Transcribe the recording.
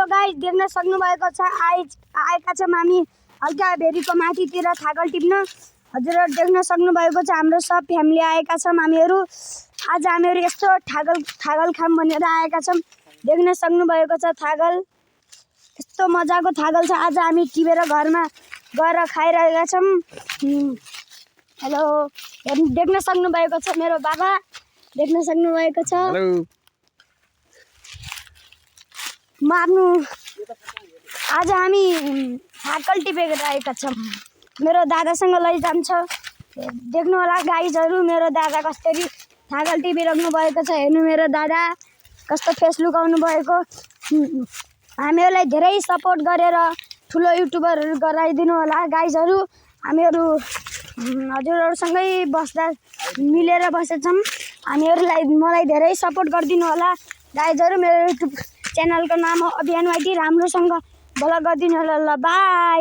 Guys देख्न सक्नुभएको छ आएका छौँ हामी हल्का भेरीको माथितिर छागल टिप्न। हजुरहरू देख्न सक्नुभएको छ हाम्रो सब फ्यामिली आएका छौँ हामीहरू। आज हामीहरू यस्तो छागल खाम भनेर आएका छौँ। देख्न सक्नुभएको छ छागल यस्तो मजाको छागल छ। आज हामी टिपेर घरमा गएर खाइरहेका छौँ। हेलो देख्न सक्नुभएको छ मेरो बाबा देख्न सक्नुभएको छ। म आफ्नो आज हामी छागल टिपेर आएका छौँ। मेरो दादासँग लैजान्छ। देख्नु होला गाइजहरू मेरो दादा कसरी छागल टिपिराख्नु भएको छ। हेर्नु मेरो दादा कस्तो फेस लुकाउनु भएको। हामीहरूलाई धेरै सपोर्ट गरेर ठुलो युट्युबरहरू गराइदिनु होला गाइजहरू। हामीहरू हजुरहरूसँगै बस्दा मिलेर बसेछौँ। हामीहरूलाई मलाई धेरै सपोर्ट गरिदिनु होला गाइजहरू। मेरो युट्युब च्यानलको नाम हो अभियान वाइटी। राम्रोसँग फलो गरिदिनु होला। ल बाई।